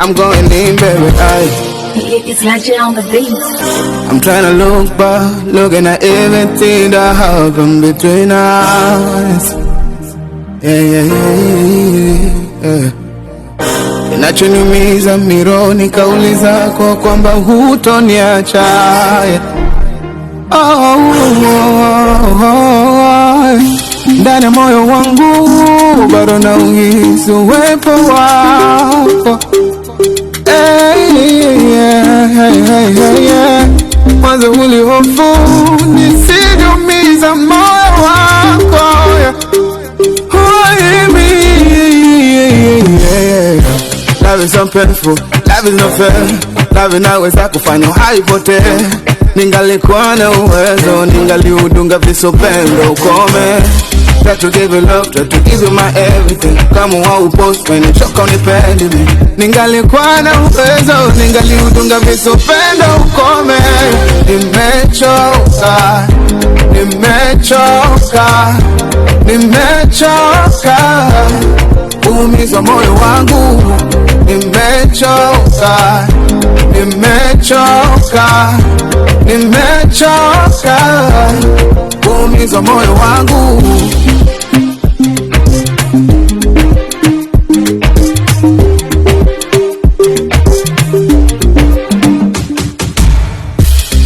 I'm going in, baby. It's like you're on the beat. I'm trying to look back, looking at everything that happened between us. Yeah. Inachoniumiza mironi kauli zako kwamba hutoniacha. Ndani ya moyo wangu bado nauhisi uwepo wako. Mwanzo ulihofu nisijumiza moyo wako. Love is so painful, love is not fair. Love inaweza kufanya haipote. Ningalikuwa na uwezo, ningaliudunga visopendo ukome. Try to give you love, try to give you my everything. Kama haupost when choka unipendi mi. Ningalikuwa na uwezo, ningaliudunga visopendo ukome. Nimechoka, nimechoka kuumizwa moyo wangu. Nimechoka kuumizwa moyo wangu.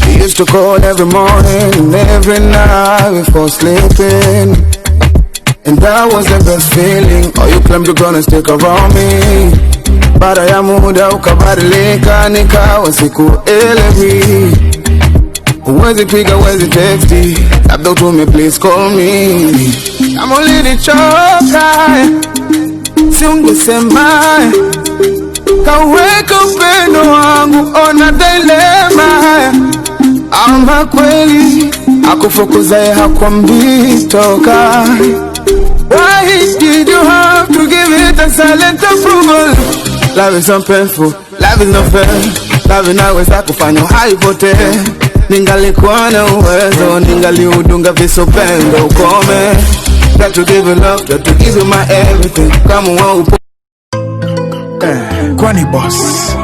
We used to call every morning and every night before sleeping, and that was the best feeling. Oh, you claimed you're gonna stick around me. Baada ya muda ukabadilika, nikawa sikuelewi. Huwezi piga, huwezi texti, labda utume please call me. Kama ulinichoka, si ungesema. Kaweka upendo wangu, ona dilema. Ama kweli akufukuzaye hakwambii toka. Why did you have to give it a silent approval? Love is so painful, love is not fair. Love inaweza kufanya haipote. Ningalikuwa na uwezo, ningaliudunga visopendo ukome. Try to give you love, try to give you my everything. Kama haupo Kwani boss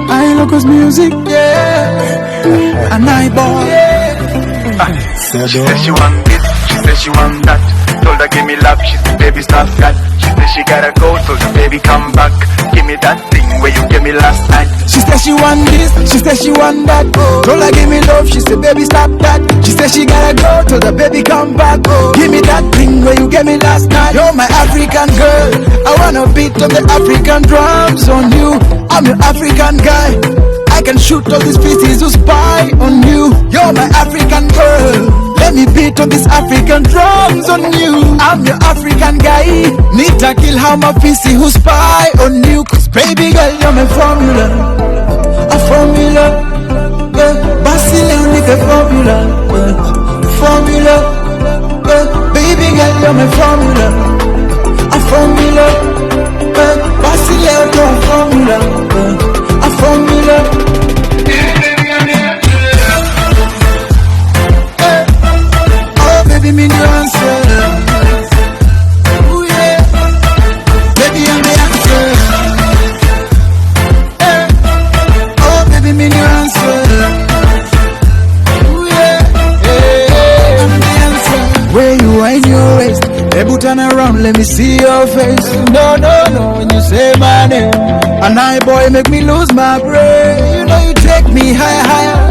I look as music, yeah. And I boy, She said she want this, she said she want that. Told her give me love, she said baby stop that. She said she gotta go, told her baby come back. Give me that thing where you gave me last night. She said she want this, she said she want that. Told her give me love, she said baby stop that. She said she gotta go, told her baby come back. Give me that thing where you gave me last night. You're my African girl, I wanna beat on the African drums on you. I'm your African guy, I can shoot all these pieces who spy on you. You're my African girl, let me beat on these African drums on you. I'm your African guy, need to kill how my PC who spy on you. Cause baby girl, you're my formula, a formula, yeah. Basile unique formula, formula, yeah. Baby girl, you're my formula, a formula, yeah. Basile unique formula, a formula. Baby, me the answer. Ooh yeah, baby I'm the answer. Oh baby, me the answer. Ooh yeah, I'm the answer. Where you wind your waist, baby turn around, let me see your face. No, when you say my name, and I boy make me lose my brain. You know you take me higher.